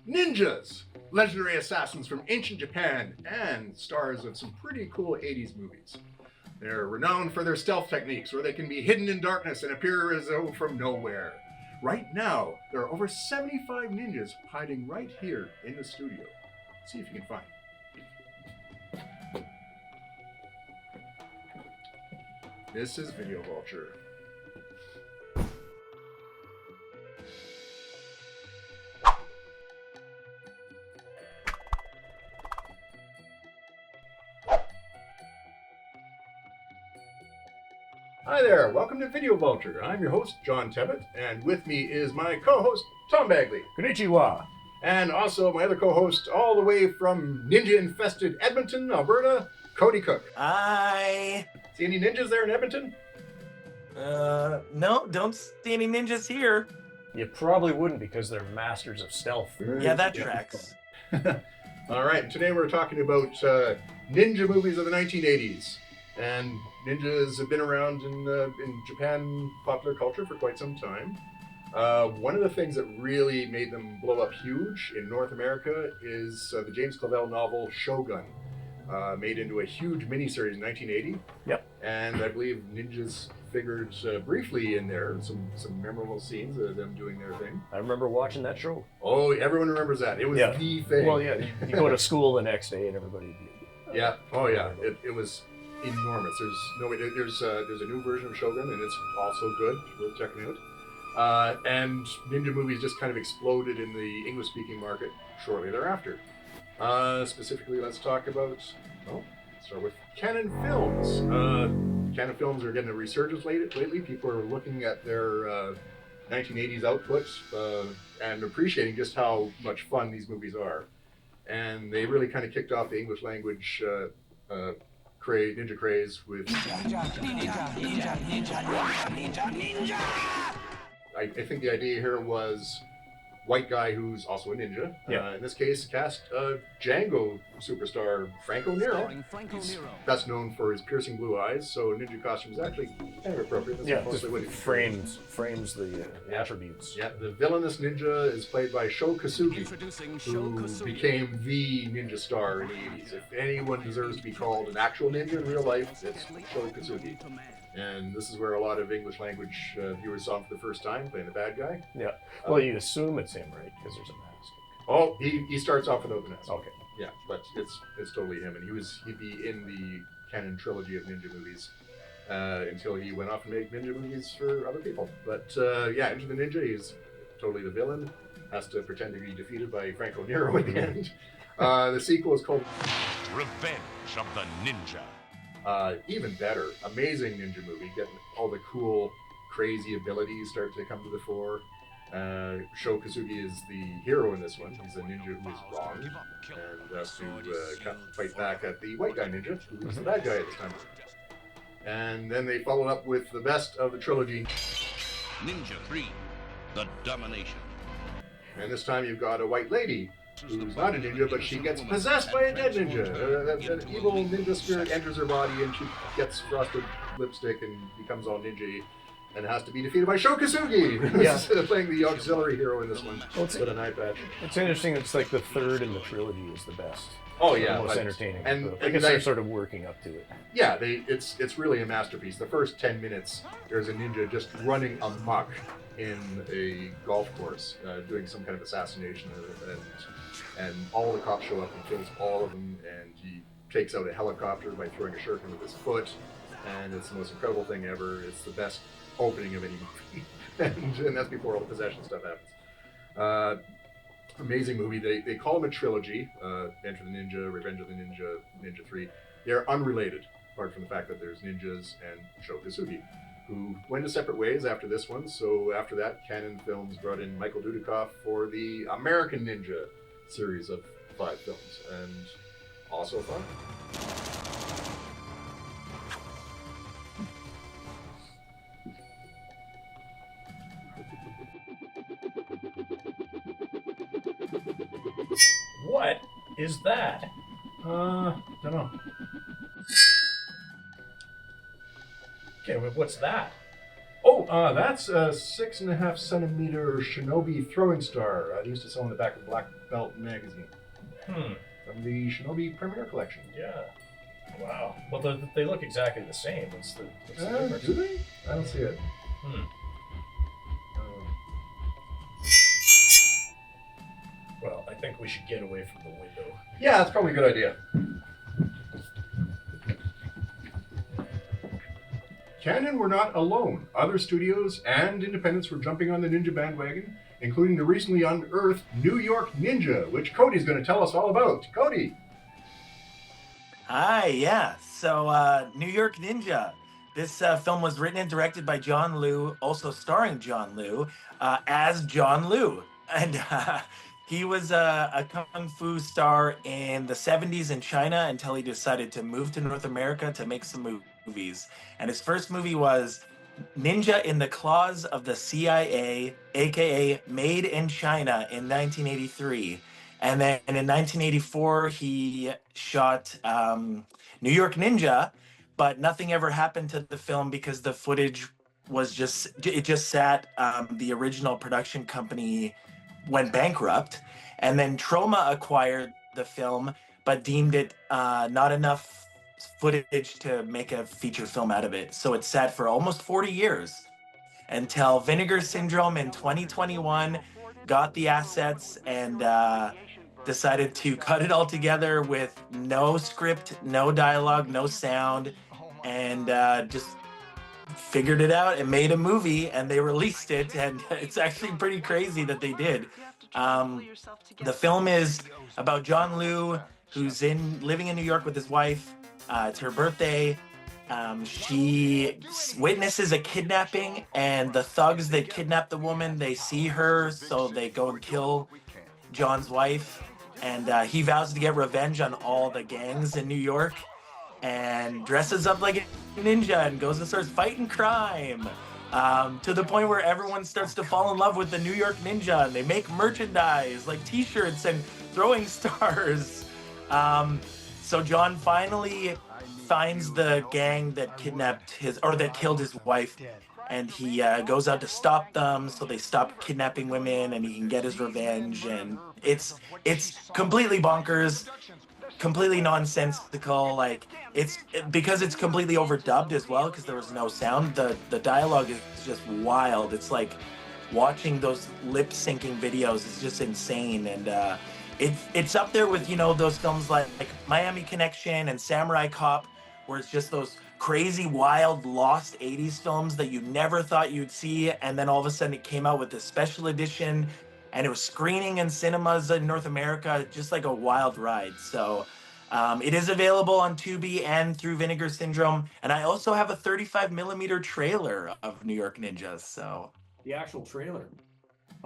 ninjas, legendary assassins from ancient Japan, and stars of some pretty cool 80s movies. They're renowned for their stealth techniques, where they can be hidden in darkness and appear as though from nowhere. Right now, there are over 75 ninjas hiding right here in the studio. See if you can find them. This is Video Vulture. Hi there, welcome to Video Vulture. I'm your host, John Tebbutt, and with me is my co-host, Tom Bagley. Konnichiwa. And also my other co-host, all the way from ninja-infested Edmonton, Alberta, Cody Cook. Hi. See any ninjas there in Edmonton? No, don't see any ninjas here. You probably wouldn't because they're masters of stealth. Yeah, that tracks. All right, today we're talking about ninja movies of the 1980s. And ninjas have been around in Japan popular culture for quite some time. One of the things that really made them blow up huge in North America is the James Clavell novel Shogun, made into a huge miniseries in 1980. Yep. And I believe ninjas figured briefly in there, some memorable scenes of them doing their thing. I remember watching that show. Oh, everyone remembers that. It was the thing. Well, yeah, you go to school the next day and everybody... Yeah, oh yeah, it was enormous. There's a new version of Shogun, and it's also good. Worth checking out. And ninja movies just kind of exploded in the English-speaking market shortly thereafter. Specifically, let's talk about. Start with Canon Films. Canon Films are getting a resurgence lately. People are looking at their 1980s output and appreciating just how much fun these movies are. And they really kind of kicked off the English language ninja craze with ninja. I think the idea here was white guy who's also a ninja. Yeah. In this case, cast Django superstar Franco Nero. He's best known for his piercing blue eyes, so a ninja costume is actually kind of appropriate. That's just what he frames the attributes. Yeah, the villainous ninja is played by Sho Kosugi, who became the ninja star in the 80s. If anyone deserves to be called an actual ninja in real life, it's Sho Kosugi. And this is where a lot of English language viewers saw him for the first time, playing the bad guy. Yeah. Well, you assume it's him, right? Because there's a mask. Oh, he starts off without the mask. Okay. Yeah, but it's totally him, and he'd be in the canon trilogy of ninja movies until he went off and made ninja movies for other people. But Enter the Ninja, he's totally the villain. Has to pretend to be defeated by Franco Nero at the end. The sequel is called Revenge of the Ninja. Even better, amazing ninja movie, getting all the cool, crazy abilities start to come to the fore. Sho Kosugi is the hero in this one. He's a ninja who is wronged and has to fight back at the white guy ninja, who is the bad guy at the time. And then they followed up with the best of the trilogy, Ninja 3, The Domination. And this time you've got a white lady who's not a ninja, but she gets possessed by a dead ninja. An evil ninja spirit enters her body, and she gets frosted lipstick and becomes all ninja, and has to be defeated by Sho Kosugi, who's playing the auxiliary hero in this one. With an eye patch. It's interesting. It's like the third in the trilogy is the best. Oh yeah, the most entertaining. And I guess they're sort of working up to it. Yeah, it's really a masterpiece. The first 10 minutes, there's a ninja just running amok in a golf course, doing some kind of assassination, and all the cops show up and kills all of them, and he takes out a helicopter by throwing a shuriken with his foot, and it's the most incredible thing ever. It's the best opening of any movie, and that's before all the possession stuff happens. Amazing movie. They call them a trilogy, Enter the Ninja, Revenge of the Ninja, Ninja 3. They're unrelated, apart from the fact that there's ninjas and Sho Kosugi, who went to separate ways after this one. So after that, Canon Films brought in Michael Dudikoff for the American Ninja series of 5 films, and also fun. What is that? Don't know. Okay, what's that? Oh, That's a 6.5 centimeter Shinobi throwing star. I used to sell in the back of Black Belt magazine from the Shinobi Premier Collection. Yeah. Wow. Well, they look exactly the same. What's the difference? Do they? I don't see it. Well, I think we should get away from the window. Yeah, that's probably a good idea. Canon were not alone. Other studios and independents were jumping on the Ninja bandwagon, including the recently unearthed New York Ninja, which Cody's going to tell us all about. Cody! Hi, yeah. So, New York Ninja. This film was written and directed by John Liu, also starring John Liu, as John Liu. And he was a kung fu star in the 70s in China until he decided to move to North America to make some movies. And his first movie was Ninja in the Claws of the CIA, aka Made in China, in 1983. And then in 1984, he shot New York Ninja, but nothing ever happened to the film because the footage was just sat. The original production company went bankrupt, and then Troma acquired the film, but deemed it not enough footage to make a feature film out of it. So it sat for almost 40 years until Vinegar Syndrome in 2021 got the assets and decided to cut it all together with no script, no dialogue, no sound, and just figured it out and made a movie, and they released it, and it's actually pretty crazy that they did. The film is about John Liu, who's living in New York with his wife. It's her birthday. She witnesses a kidnapping, and the thugs that kidnap the woman, they see her, so they go and kill John's wife. And he vows to get revenge on all the gangs in New York, and dresses up like a ninja and goes and starts fighting crime, to the point where everyone starts to fall in love with the New York Ninja, and they make merchandise like t-shirts and throwing stars. So John finally finds the gang that killed his wife, and he goes out to stop them, so they stop kidnapping women, and he can get his revenge. And it's completely bonkers, completely nonsensical. Like because it's completely overdubbed as well, because there was no sound. The dialogue is just wild. It's like watching those lip syncing videos is just insane. And it's up there with those films like Miami Connection and Samurai Cop, where it's just those crazy, wild, lost 80s films that you never thought you'd see, and then all of a sudden it came out with this special edition, and it was screening in cinemas in North America, just like a wild ride. So it is available on Tubi and through Vinegar Syndrome, and I also have a 35mm trailer of New York Ninjas. So the actual trailer.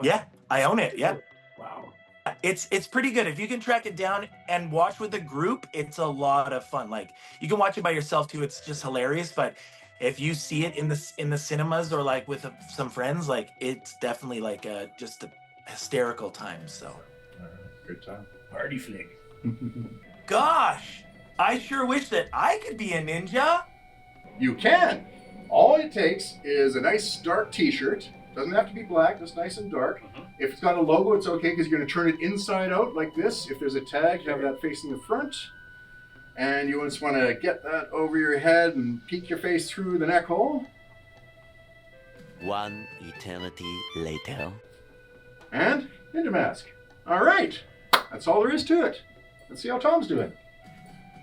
Yeah, I own it. Yeah. Wow. It's pretty good. If you can track it down and watch with a group, it's a lot of fun. Like, you can watch it by yourself too. It's just hilarious. But if you see it in the cinemas or like with some friends, like it's definitely like just a hysterical time. So Good time. Party flick. gosh, I sure wish that I could be a ninja. You can. All it takes is a nice dark t-shirt. Doesn't have to be black, just nice and dark. If it's got a logo, it's okay because you're going to turn it inside out like this. If there's a tag, have that facing the front. And you just want to get that over your head and peek your face through the neck hole. One eternity later. And ninja mask. All right. That's all there is to it. Let's see how Tom's doing.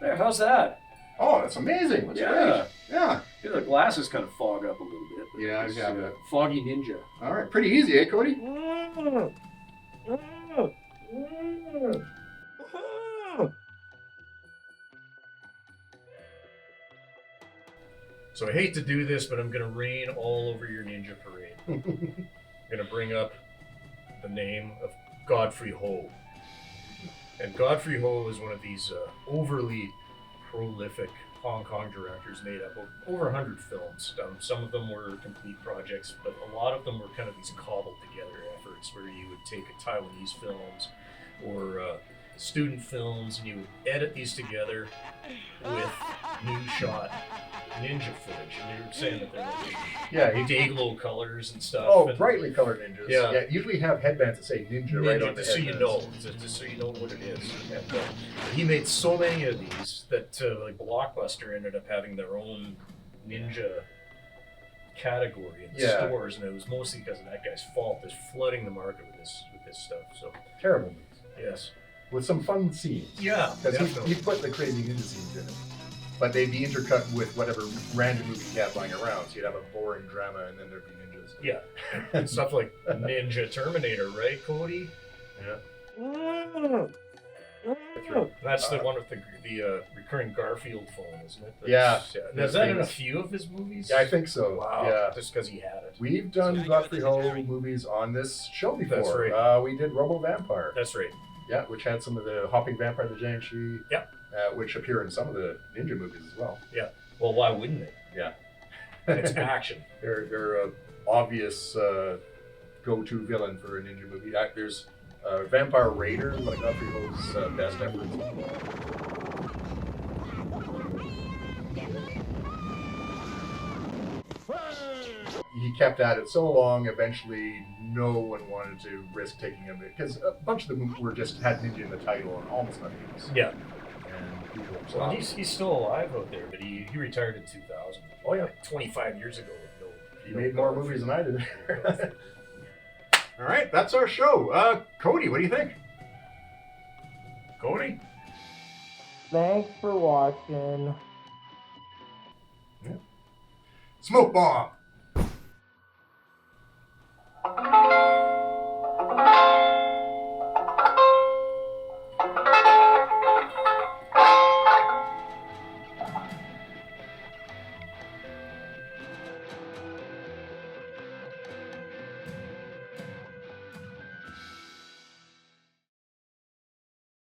There, how's that? Oh, that's amazing. That's Yeah. great. Yeah. Yeah, the glasses kind of fog up a little bit. But Yeah, it's, yeah, yeah. Foggy ninja. All right. Pretty easy, eh, Cody? So I hate to do this, but I'm going to rain all over your ninja parade. I'm going to bring up the name of Godfrey Ho. And Godfrey Ho is one of these overly prolific Hong Kong directors, made up of over 100 films. Some of them were complete projects, but a lot of them were kind of these cobbled together efforts where you would take a Taiwanese films or student films and you would edit these together with new shot ninja footage, and you were saying that they're like Yeah, Dayglow colors and stuff. Oh, and, brightly colored ninjas. Yeah. Usually have headbands that say ninja, right on the just so you know, headbands. just so you know what it is. And, he made so many of these that like Blockbuster ended up having their own ninja category in the Yeah. stores, and it was mostly because of that guy's fault. Is flooding the market with this stuff. So Terrible movies. yes, With some fun scenes. yeah, Because definitely. he put the crazy ninja scenes in it. But they'd be intercut with whatever random movie he had lying around. So you'd have a boring drama and then there'd be ninjas. Yeah, and stuff like Ninja Terminator, right, Cody? Yeah. That's the one with the recurring Garfield phone, isn't it? Yeah. And is that in a few of his movies? Yeah, I think so. Wow. Yeah. Just because he had it. We've done Godfrey Ho movies on this show before. That's right. We did Robo Vampire. That's right. Yeah, which had some of the hopping vampire, the Jiangshi. Yeah. Which appear in some of the ninja movies as well. Yeah. Well, why wouldn't it? Yeah. It's action. They're a obvious go-to villain for a ninja movie. There's Vampire Raider, one of Godfrey Ho's best efforts. He kept at it so long, eventually no one wanted to risk taking him, because a bunch of them were just had ninja in the title and almost nothing else. Yeah. And people were Well, stopped. he's still alive out there, but he retired in 2000. Oh, yeah. Like 25 years ago. He made more movies than I did. Godfrey. All right, that's our show. Cody, what do you think? Cody? Thanks for watching. Smoke bomb.